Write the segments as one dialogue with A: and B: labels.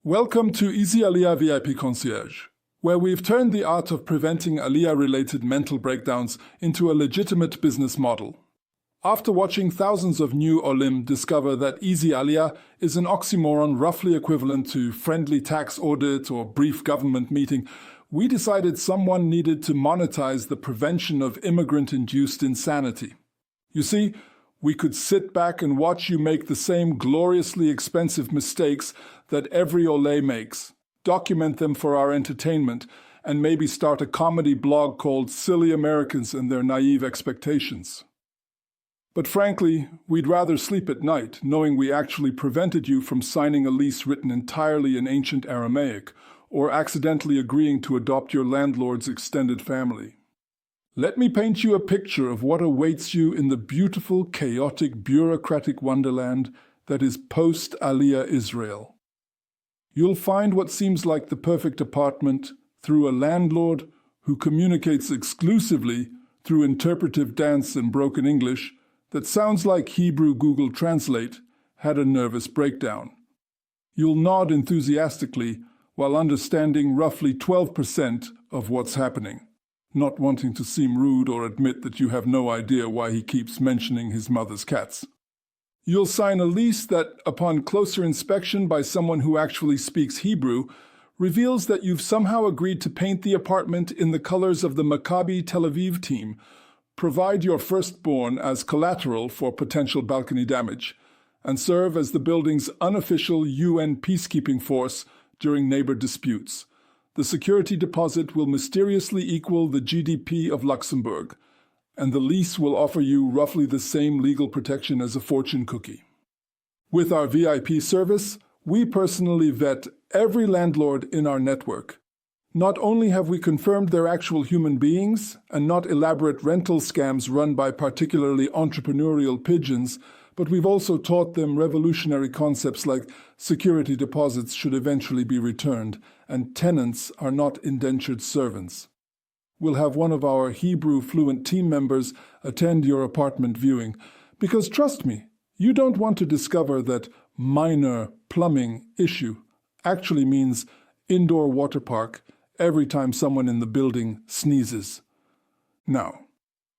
A: Welcome to Easy Aliyah VIP Concierge, where we've turned the art of preventing Aliyah-related mental breakdowns into a legitimate business model. After watching thousands of new olim discover that Easy Aliyah is an oxymoron roughly equivalent to friendly tax audit or brief government meeting, we decided someone needed to monetize the prevention of immigrant-induced insanity. You see, we could sit back and watch you make the same gloriously expensive mistakes that every Ole makes, document them for our entertainment, and maybe start a comedy blog called Silly Americans and Their Naive Expectations. But frankly, we'd rather sleep at night knowing we actually prevented you from signing a lease written entirely in ancient Aramaic or accidentally agreeing to adopt your landlord's extended family. Let me paint you a picture of what awaits you in the beautiful, chaotic, bureaucratic wonderland that is post-Aliyah Israel. You'll find what seems like the perfect apartment through a landlord who communicates exclusively through interpretive dance and broken English that sounds like Hebrew Google Translate had a nervous breakdown. You'll nod enthusiastically while understanding roughly 12% of what's happening, not wanting to seem rude or admit that you have no idea why he keeps mentioning his mother's cats. You'll sign a lease that, upon closer inspection by someone who actually speaks Hebrew, reveals that you've somehow agreed to paint the apartment in the colors of the Maccabi Tel Aviv team, provide your firstborn as collateral for potential balcony damage, and serve as the building's unofficial UN peacekeeping force during neighbor disputes. The security deposit will mysteriously equal the GDP of Luxembourg, and the lease will offer you roughly the same legal protection as a fortune cookie. With our VIP service, we personally vet every landlord in our network. Not only have we confirmed they're actual human beings and not elaborate rental scams run by particularly entrepreneurial pigeons, but we've also taught them revolutionary concepts like security deposits should eventually be returned and tenants are not indentured servants. We'll have one of our Hebrew-fluent team members attend your apartment viewing, because trust me, you don't want to discover that minor plumbing issue actually means indoor water park every time someone in the building sneezes. Now,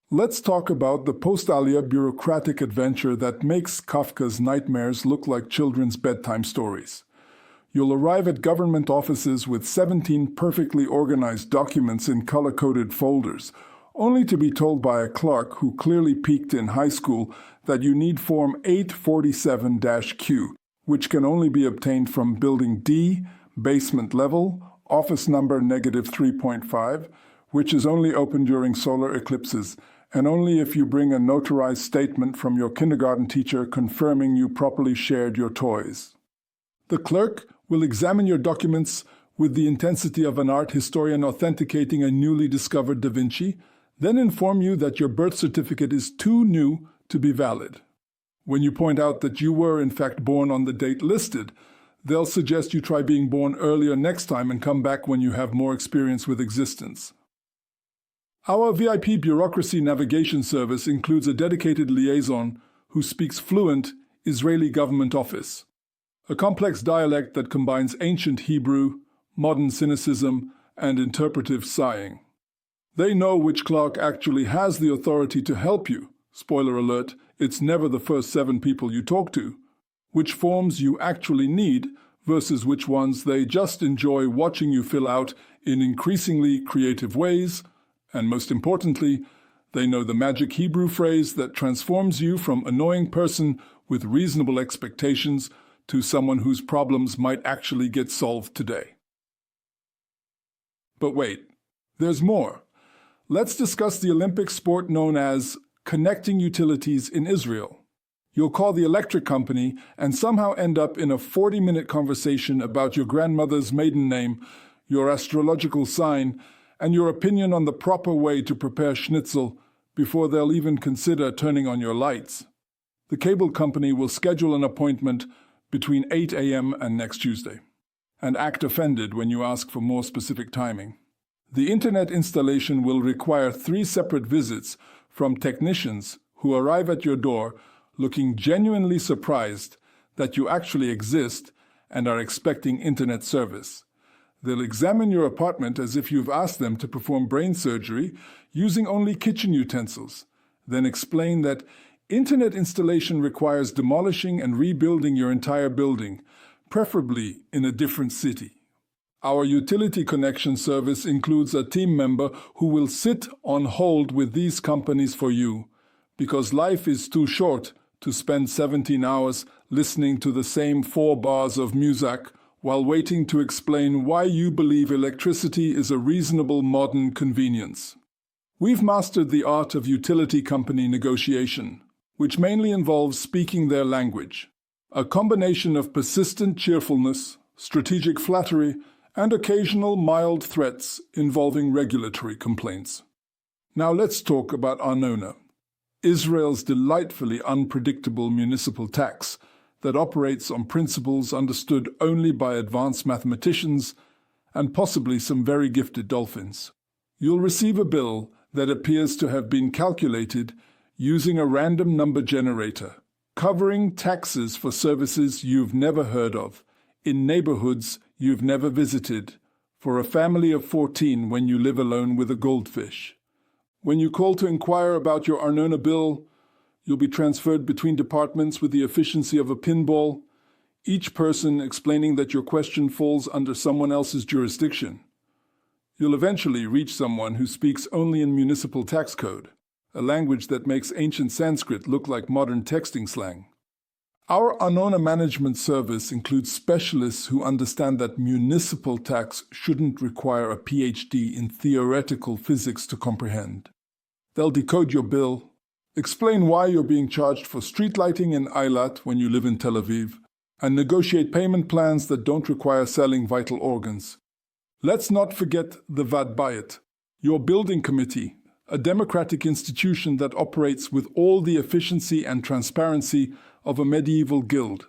A: let's talk about the post-Aliyah bureaucratic adventure that makes Kafka's nightmares look like children's bedtime stories. You'll arrive at government offices with 17 perfectly organized documents in color-coded folders, only to be told by a clerk who clearly peaked in high school that you need Form 847-Q, which can only be obtained from Building D, basement level, office number -3.5, which is only open during solar eclipses, and only if you bring a notarized statement from your kindergarten teacher confirming you properly shared your toys. The clerk will examine your documents with the intensity of an art historian authenticating a newly discovered Da Vinci, then inform you that your birth certificate is too new to be valid. When you point out that you were in fact born on the date listed, they'll suggest you try being born earlier next time and come back when you have more experience with existence. Our VIP Bureaucracy navigation service includes a dedicated liaison who speaks fluent Israeli government office, a complex dialect that combines ancient Hebrew, modern cynicism, and interpretive sighing. They know which clerk actually has the authority to help you. Spoiler alert, it's never the first 7 people you talk to. Which forms you actually need versus which ones they just enjoy watching you fill out in increasingly creative ways. And most importantly, they know the magic Hebrew phrase that transforms you from annoying person with reasonable expectations to someone whose problems might actually get solved today. But wait, there's more. Let's discuss the Olympic sport known as connecting utilities in Israel. You'll call the electric company and somehow end up in a 40-minute conversation about your grandmother's maiden name, your astrological sign, and your opinion on the proper way to prepare schnitzel before they'll even consider turning on your lights. The cable company will schedule an appointment between 8 a.m. and next Tuesday, and act offended when you ask for more specific timing. The internet installation will require 3 separate visits from technicians who arrive at your door looking genuinely surprised that you actually exist and are expecting internet service. They'll examine your apartment as if you've asked them to perform brain surgery using only kitchen utensils, then explain that internet installation requires demolishing and rebuilding your entire building, preferably in a different city. Our utility connection service includes a team member who will sit on hold with these companies for you, because life is too short to spend 17 hours listening to the same 4 bars of music while waiting to explain why you believe electricity is a reasonable modern convenience. We've mastered the art of utility company negotiation, which mainly involves speaking their language, a combination of persistent cheerfulness, strategic flattery, and occasional mild threats involving regulatory complaints. Now let's talk about Arnona, Israel's delightfully unpredictable municipal tax that operates on principles understood only by advanced mathematicians and possibly some very gifted dolphins. You'll receive a bill that appears to have been calculated using a random number generator, covering taxes for services you've never heard of, in neighborhoods you've never visited, for a family of 14 when you live alone with a goldfish. When you call to inquire about your Arnona bill, you'll be transferred between departments with the efficiency of a pinball, each person explaining that your question falls under someone else's jurisdiction. You'll eventually reach someone who speaks only in municipal tax code, a language that makes ancient Sanskrit look like modern texting slang. Our Arnona management service includes specialists who understand that municipal tax shouldn't require a PhD in theoretical physics to comprehend. They'll decode your bill, explain why you're being charged for street lighting in Eilat when you live in Tel Aviv, and negotiate payment plans that don't require selling vital organs. Let's not forget the Vad Bayit, your building committee, a democratic institution that operates with all the efficiency and transparency of a medieval guild.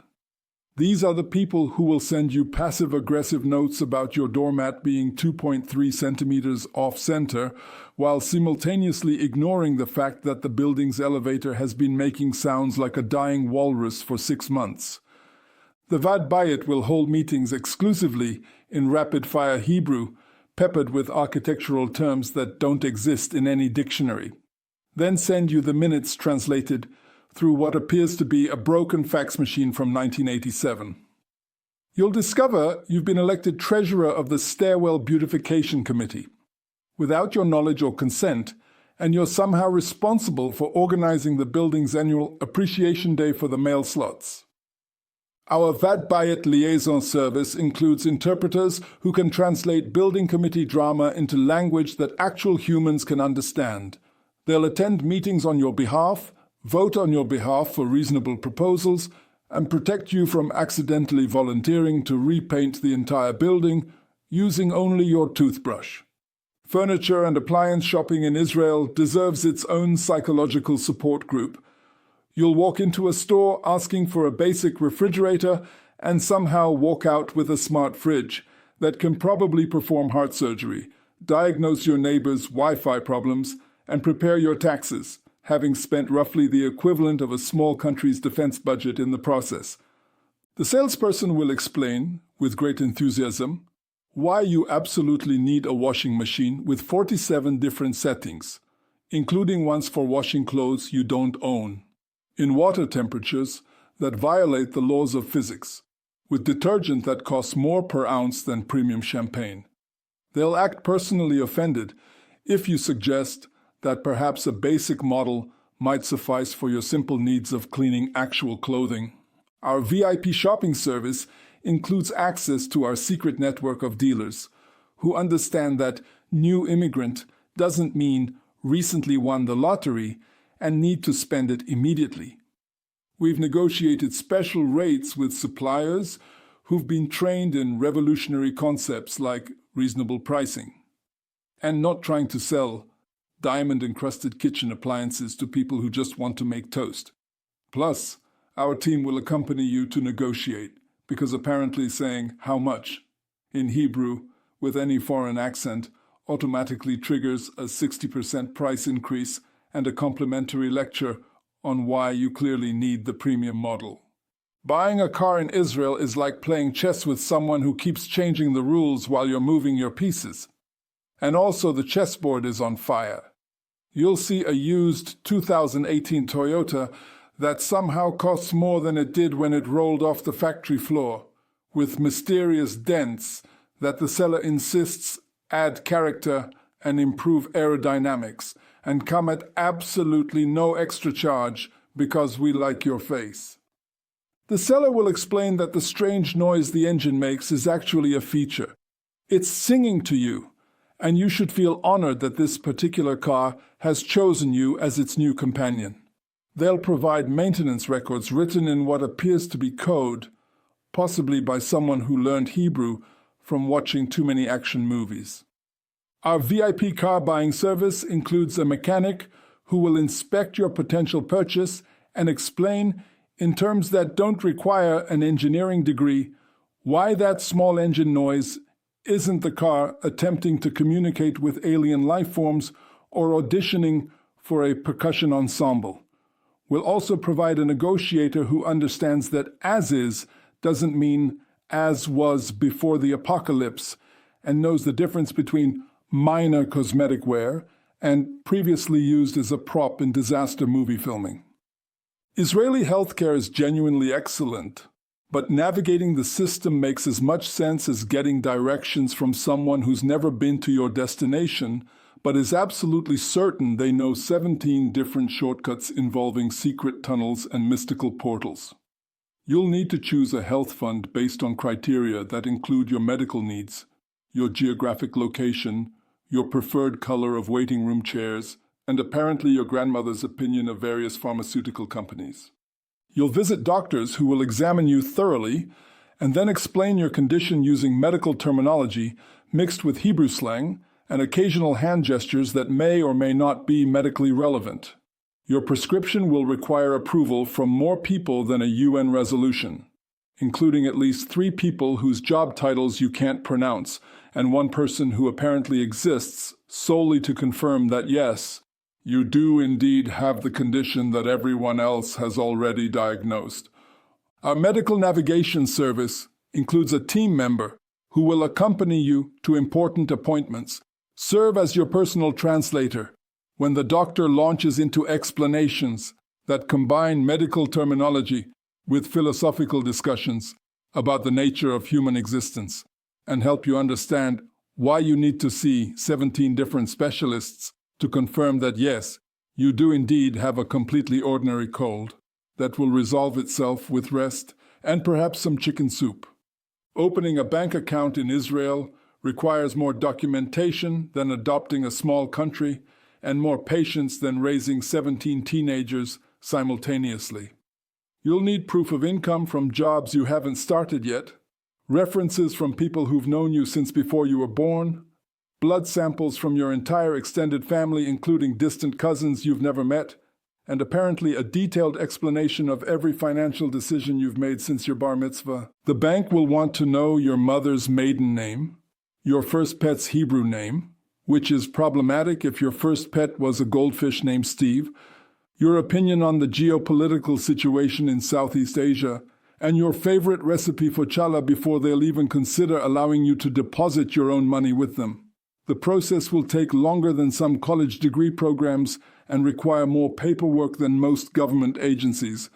A: These are the people who will send you passive-aggressive notes about your doormat being 2.3 centimeters off-center, while simultaneously ignoring the fact that the building's elevator has been making sounds like a dying walrus for 6 months. The Vad Bayit will hold meetings exclusively in rapid-fire Hebrew, peppered with architectural terms that don't exist in any dictionary, then send you the minutes translated through what appears to be a broken fax machine from 1987. You'll discover you've been elected treasurer of the Stairwell Beautification Committee, without your knowledge or consent, and you're somehow responsible for organizing the building's annual Appreciation Day for the male slots. Our Vad Bayit liaison service includes interpreters who can translate building committee drama into language that actual humans can understand. They'll attend meetings on your behalf, vote on your behalf for reasonable proposals, and protect you from accidentally volunteering to repaint the entire building using only your toothbrush. Furniture and appliance shopping in Israel deserves its own psychological support group. You'll walk into a store asking for a basic refrigerator and somehow walk out with a smart fridge that can probably perform heart surgery, diagnose your neighbor's Wi-Fi problems, and prepare your taxes, having spent roughly the equivalent of a small country's defense budget in the process. The salesperson will explain, with great enthusiasm, why you absolutely need a washing machine with 47 different settings, including ones for washing clothes you don't own, in water temperatures that violate the laws of physics, with detergent that costs more per ounce than premium champagne. They'll act personally offended if you suggest that perhaps a basic model might suffice for your simple needs of cleaning actual clothing. Our VIP shopping service includes access to our secret network of dealers who understand that new immigrant doesn't mean recently won the lottery and need to spend it immediately. We've negotiated special rates with suppliers who've been trained in revolutionary concepts like reasonable pricing, and not trying to sell diamond-encrusted kitchen appliances to people who just want to make toast. Plus, our team will accompany you to negotiate, because apparently saying "how much" in Hebrew with any foreign accent automatically triggers a 60% price increase and a complimentary lecture on why you clearly need the premium model. Buying a car in Israel is like playing chess with someone who keeps changing the rules while you're moving your pieces. And also the chessboard is on fire. You'll see a used 2018 Toyota that somehow costs more than it did when it rolled off the factory floor, with mysterious dents that the seller insists add character and improve aerodynamics, and come at absolutely no extra charge because we like your face. The seller will explain that the strange noise the engine makes is actually a feature. It's singing to you, and you should feel honored that this particular car has chosen you as its new companion. They'll provide maintenance records written in what appears to be code, possibly by someone who learned Hebrew from watching too many action movies. Our VIP car buying service includes a mechanic who will inspect your potential purchase and explain, in terms that don't require an engineering degree, why that small engine noise isn't the car attempting to communicate with alien life forms or auditioning for a percussion ensemble. We'll also provide a negotiator who understands that as is doesn't mean as was before the apocalypse, and knows the difference between minor cosmetic wear and previously used as a prop in disaster movie filming. Israeli healthcare is genuinely excellent, but navigating the system makes as much sense as getting directions from someone who's never been to your destination, but is absolutely certain they know 17 different shortcuts involving secret tunnels and mystical portals. You'll need to choose a health fund based on criteria that include your medical needs, your geographic location, your preferred color of waiting room chairs, and apparently your grandmother's opinion of various pharmaceutical companies. You'll visit doctors who will examine you thoroughly and then explain your condition using medical terminology mixed with Hebrew slang and occasional hand gestures that may or may not be medically relevant. Your prescription will require approval from more people than a UN resolution, including at least 3 people whose job titles you can't pronounce, and 1 person who apparently exists solely to confirm that yes, you do indeed have the condition that everyone else has already diagnosed. Our medical navigation service includes a team member who will accompany you to important appointments, serve as your personal translator when the doctor launches into explanations that combine medical terminology with philosophical discussions about the nature of human existence, and help you understand why you need to see 17 different specialists to confirm that yes, you do indeed have a completely ordinary cold that will resolve itself with rest and perhaps some chicken soup. Opening a bank account in Israel requires more documentation than adopting a small country and more patience than raising 17 teenagers simultaneously. You'll need proof of income from jobs you haven't started yet, references from people who've known you since before you were born, blood samples from your entire extended family including distant cousins you've never met, and apparently a detailed explanation of every financial decision you've made since your bar mitzvah. The bank will want to know your mother's maiden name, your first pet's Hebrew name, which is problematic if your first pet was a goldfish named Steve, your opinion on the geopolitical situation in Southeast Asia, and your favorite recipe for challah before they'll even consider allowing you to deposit your own money with them. The process will take longer than some college degree programs and require more paperwork than most government agencies.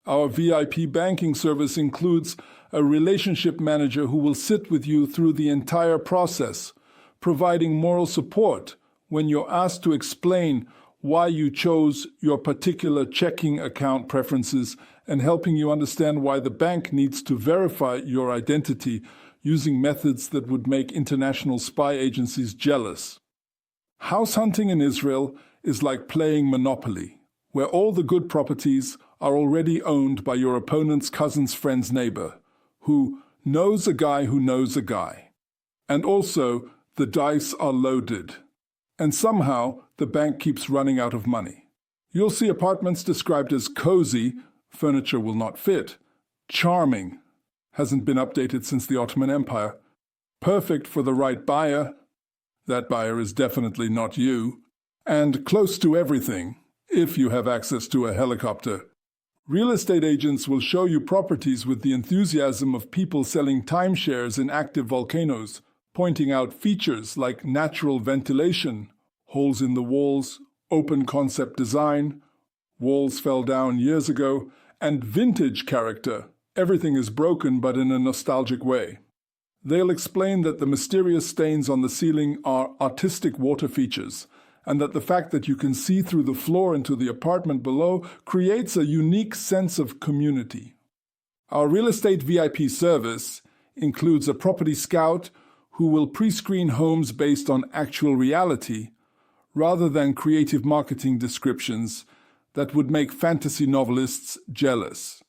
A: Our VIP banking service includes a relationship manager who will sit with you through the entire process, providing moral support when you're asked to explain why you chose your particular checking account preferences and helping you understand why the bank needs to verify your identity using methods that would make international spy agencies jealous. House hunting in Israel is like playing Monopoly, where all the good properties are already owned by your opponent's cousin's friend's neighbor, who knows a guy who knows a guy. And also, the dice are loaded. And somehow, the bank keeps running out of money. You'll see apartments described as cozy, furniture will not fit, charming, hasn't been updated since the Ottoman Empire, perfect for the right buyer, that buyer is definitely not you, and close to everything, if you have access to a helicopter. Real estate agents will show you properties with the enthusiasm of people selling timeshares in active volcanoes, pointing out features like natural ventilation, holes in the walls, open concept design, walls fell down years ago, and vintage character. Everything is broken but in a nostalgic way. They'll explain that the mysterious stains on the ceiling are artistic water features, and that the fact that you can see through the floor into the apartment below creates a unique sense of community. Our real estate VIP service includes a property scout who will pre-screen homes based on actual reality, rather than creative marketing descriptions that would make fantasy novelists jealous.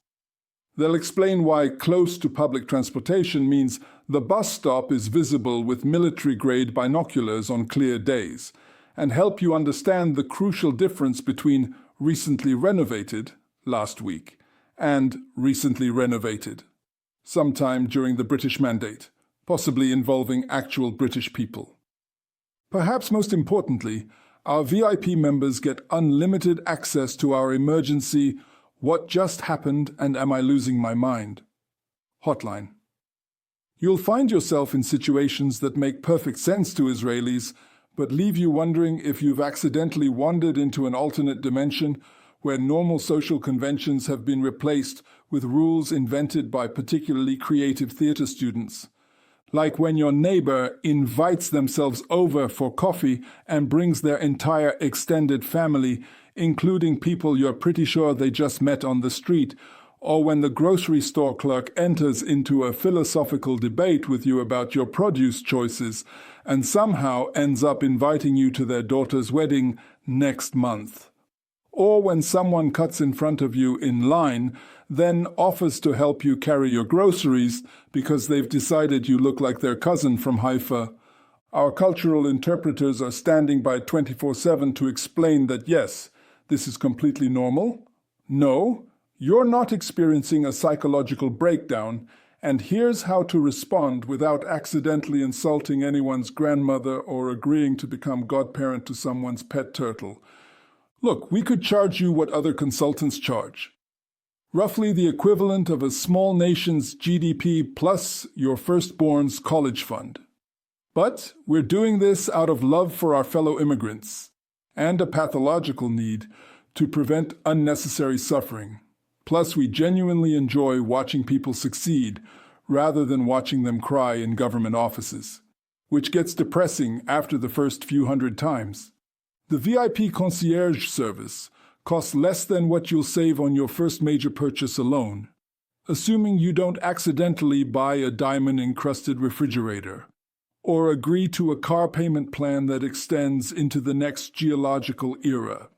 A: They'll explain why close to public transportation means the bus stop is visible with military-grade binoculars on clear days, and help you understand the crucial difference between recently renovated, last week, and recently renovated, sometime during the British Mandate, possibly involving actual British people. Perhaps most importantly, our VIP members get unlimited access to our emergency "What just happened and am I losing my mind?" hotline. You'll find yourself in situations that make perfect sense to Israelis, but leave you wondering if you've accidentally wandered into an alternate dimension where normal social conventions have been replaced with rules invented by particularly creative theater students. Like when your neighbor invites themselves over for coffee and brings their entire extended family, including people you're pretty sure they just met on the street, or when the grocery store clerk enters into a philosophical debate with you about your produce choices and somehow ends up inviting you to their daughter's wedding next month. Or when someone cuts in front of you in line, then offers to help you carry your groceries because they've decided you look like their cousin from Haifa. Our cultural interpreters are standing by 24/7 to explain that yes, this is completely normal. No, you're not experiencing a psychological breakdown, and here's how to respond without accidentally insulting anyone's grandmother or agreeing to become godparent to someone's pet turtle. Look, we could charge you what other consultants charge. Roughly the equivalent of a small nation's GDP plus your firstborn's college fund. But we're doing this out of love for our fellow immigrants and a pathological need to prevent unnecessary suffering. Plus, we genuinely enjoy watching people succeed rather than watching them cry in government offices, which gets depressing after the first few hundred times. The VIP Concierge service costs less than what you'll save on your first major purchase alone, assuming you don't accidentally buy a diamond-encrusted refrigerator or agree to a car payment plan that extends into the next geological era.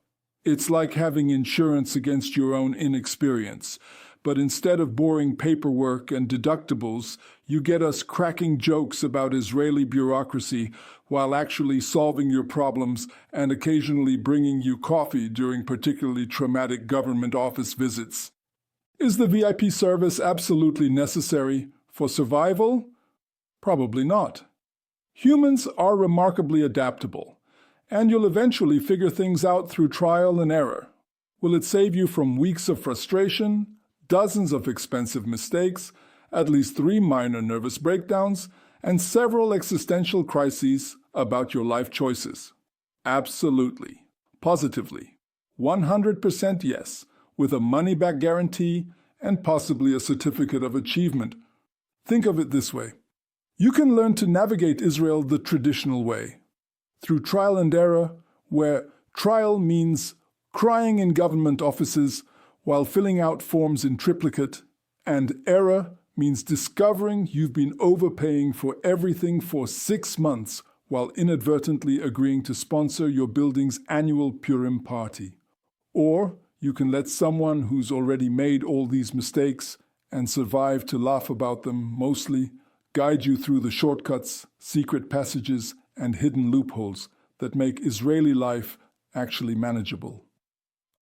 A: It's like having insurance against your own inexperience, but instead of boring paperwork and deductibles, you get us cracking jokes about Israeli bureaucracy while actually solving your problems and occasionally bringing you coffee during particularly traumatic government office visits. Is the VIP service absolutely necessary for survival? Probably not. Humans are remarkably adaptable, and you'll eventually figure things out through trial and error. Will it save you from weeks of frustration, dozens of expensive mistakes, at least 3 minor nervous breakdowns, and several existential crises about your life choices? Absolutely. Positively. 100% yes, with a money-back guarantee and possibly a certificate of achievement. Think of it this way. You can learn to navigate Israel the traditional way, through trial and error, where trial means crying in government offices while filling out forms in triplicate, and error means discovering you've been overpaying for everything for 6 months while inadvertently agreeing to sponsor your building's annual Purim party. Or you can let someone who's already made all these mistakes and survived to laugh about them mostly guide you through the shortcuts, secret passages, and hidden loopholes that make Israeli life actually manageable.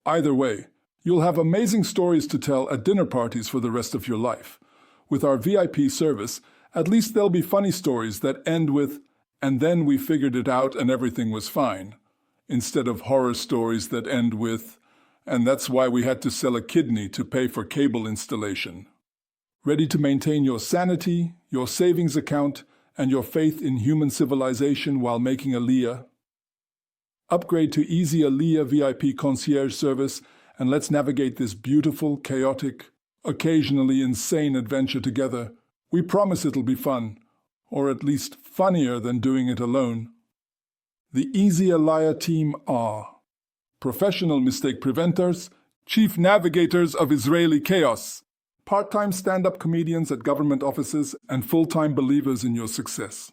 A: Either way, you'll have amazing stories to tell at dinner parties for the rest of your life. With our VIP service, at least there'll be funny stories that end with, "and then we figured it out and everything was fine," instead of horror stories that end with, And that's why we had to sell a kidney to pay for cable installation. Ready to maintain your sanity, your savings account, and your faith in human civilization while making Aliyah? Upgrade to easy Aliyah VIP Concierge service and let's navigate this beautiful, chaotic, occasionally insane adventure together. We promise it'll be fun, or at least funnier than doing it alone. The Easy Aliyah team are professional mistake preventers, chief navigators of Israeli chaos, part-time stand-up comedians at government offices, and full-time believers in your success.